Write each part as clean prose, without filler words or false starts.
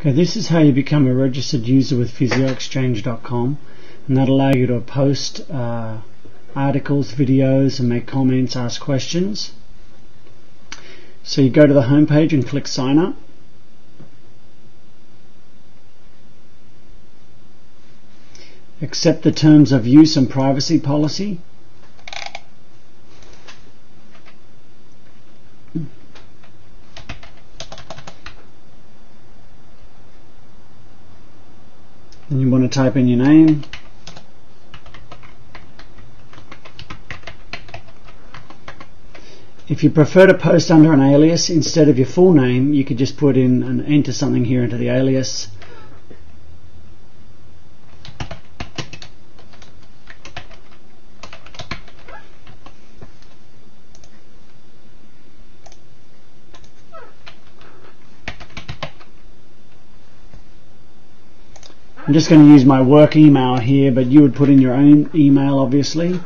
Okay, this is how you become a registered user with Physioexchange.com, and that'll allow you to post articles, videos, and make comments, ask questions. So you go to the home page and click sign up. Accept the terms of use and privacy policy. And you want to type in your name. If you prefer to post under an alias instead of your full name, you could just put in and enter something here into the alias. I'm just going to use my work email here, but you would put in your own email, obviously.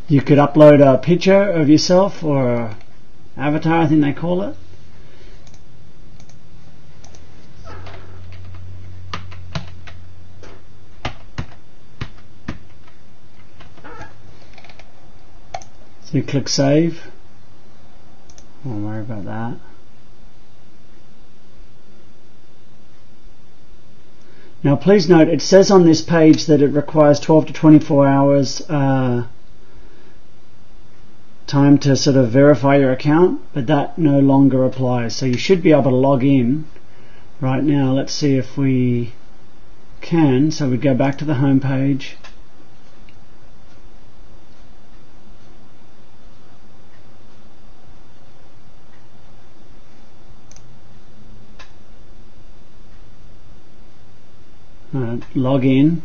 You could upload a picture of yourself or an avatar, I think they call it. So you click save. Don't worry about that. Now please note, it says on this page that it requires 12 to 24 hours time to sort of verify your account, but that no longer applies. So you should be able to log in right now. Let's see if we can. So we go back to the home page. Log in.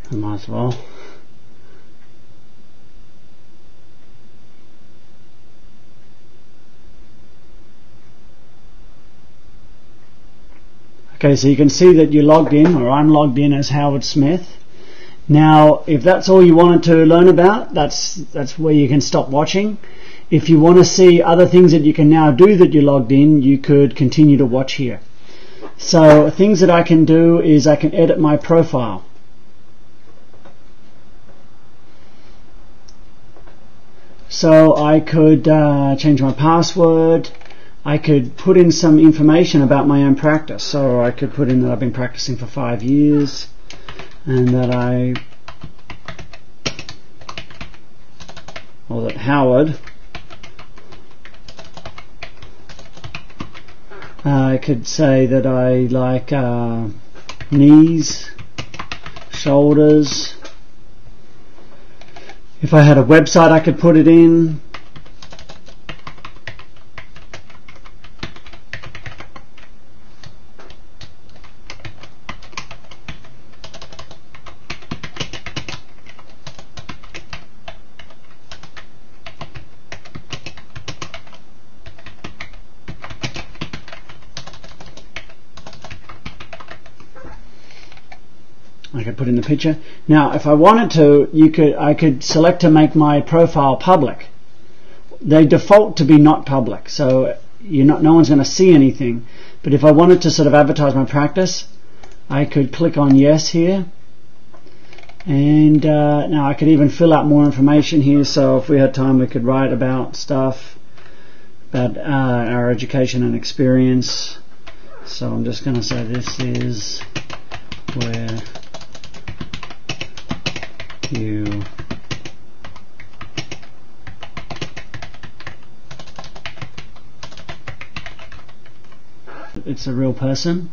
I might as well. Okay, so you can see that you logged in, or I'm logged in as Howard Smith. Now, if that's all you wanted to learn about, that's where you can stop watching. If you want to see other things that you can now do that you logged in, you could continue to watch here. So things that I can do is I can edit my profile. So I could change my password. I could put in some information about my own practice. So I could put in that I've been practicing for 5 years and that that Howard, I could say that I like knees, shoulders. If I had a website, I could put it in. I could put in the picture. Now, if I wanted to, I could select to make my profile public. They default to be not public, so no one's going to see anything. But if I wanted to sort of advertise my practice, I could click on yes here. And now I could even fill out more information here. So if we had time, we could write about stuff, about our education and experience. So I'm just going to say this is where you it's a real person,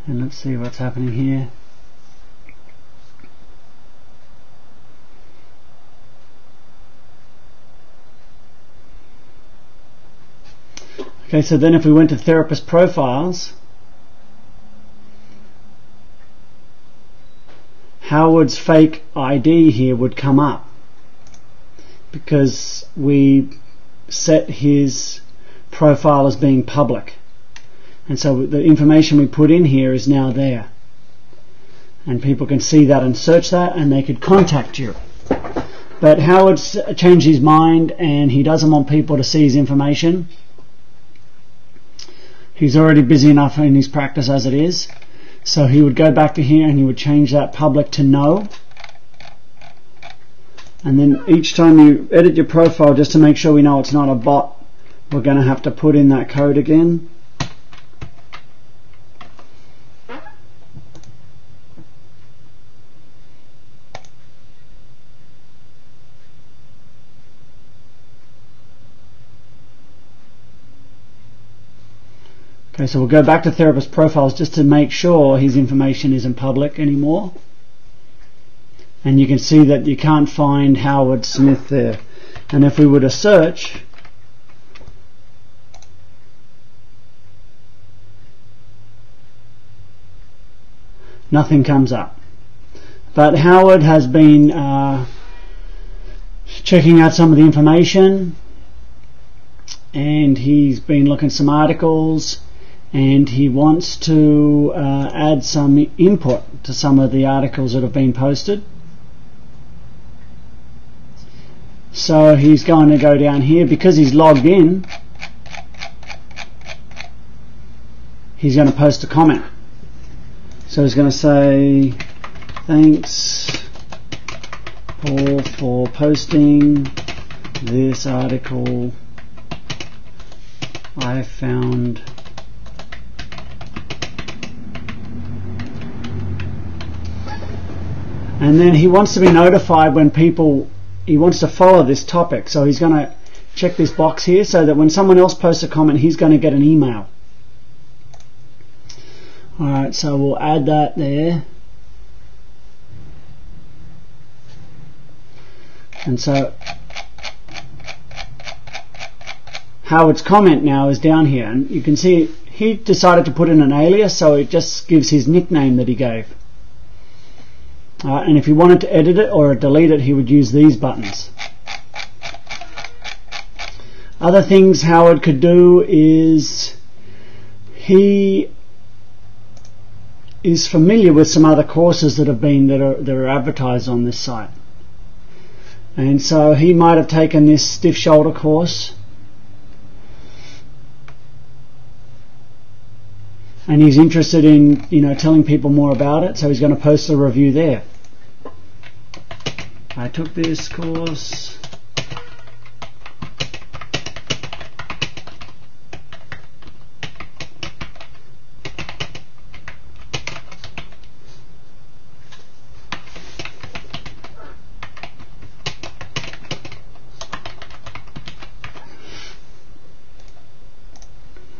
and let's see what's happening here. Okay, so then if we went to therapist profiles, Howard's fake ID here would come up because we set his profile as being public, and so the information we put in here is now there, and people can see that and search that, and they could contact you. But Howard's changed his mind and he doesn't want people to see his information. He's already busy enough in his practice as it is. So he would go back to here and he would change that public to no. And then each time you edit your profile, just to make sure we know it's not a bot, we're going to have to put in that code again. Okay, so we'll go back to therapist profiles just to make sure his information isn't public anymore. And you can see that you can't find Howard Smith there. And if we were to search, nothing comes up. But Howard has been checking out some of the information, and he's been looking at some articles, and he wants to add some input to some of the articles that have been posted. So he's going to go down here, because he's logged in, he's going to post a comment. So he's going to say, thanks Paul for posting this article. I found and then he wants to be notified when people, he wants to follow this topic, so he's going to check this box here so that when someone else posts a comment, he's going to get an email. Alright, so we'll add that there. And so Howard's comment now is down here, and you can see he decided to put in an alias, so it just gives his nickname that he gave. And if he wanted to edit it or delete it, he would use these buttons. Other things Howard could do is he is familiar with some other courses that have been that are advertised on this site, and so he might have taken this stiff shoulder course, and he's interested in, you know, telling people more about it, so he's going to post a review there. I took this course.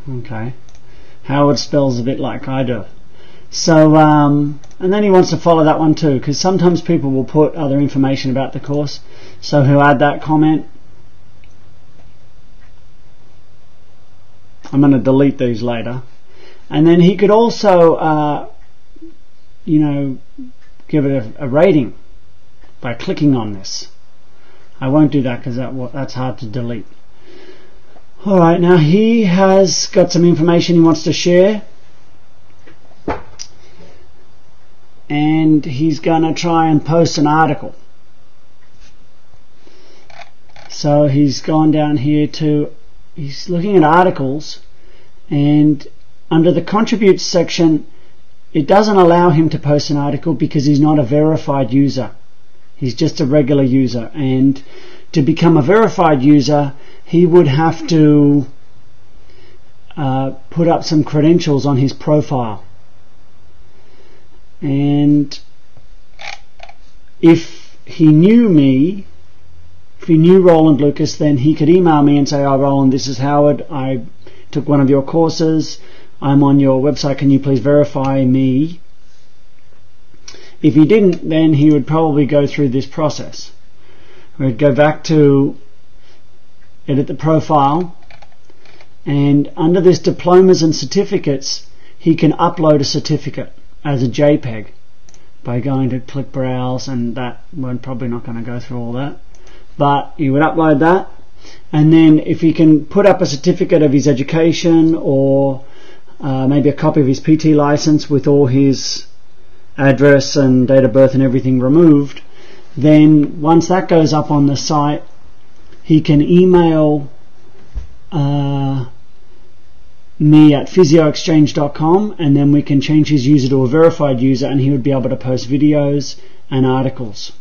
Okay. Howard spells a bit like I do. So, and then he wants to follow that one too, because sometimes people will put other information about the course. So he'll add that comment. I'm going to delete these later. And then he could also, you know, give it a rating by clicking on this. I won't do that because that's hard to delete. Alright, now he has got some information he wants to share, and he's going to try and post an article. So he's gone down here to, he's looking at articles, and under the contribute section it doesn't allow him to post an article because he's not a verified user. He's just a regular user, and to become a verified user he would have to put up some credentials on his profile. And if he knew me, if he knew Roland Lucas, then he could email me and say, oh Roland, this is Howard, I took one of your courses, I'm on your website, can you please verify me? If he didn't, then he would probably go through this process. We'd go back to edit the profile, and under this diplomas and certificates, he can upload a certificate as a JPEG by going to click browse, and that we're probably not going to go through all that, but he would upload that. And then if he can put up a certificate of his education, or maybe a copy of his PT license with all his address and date of birth and everything removed, then once that goes up on the site, he can email me at physioexchange.com, and then we can change his user to a verified user, and he would be able to post videos and articles.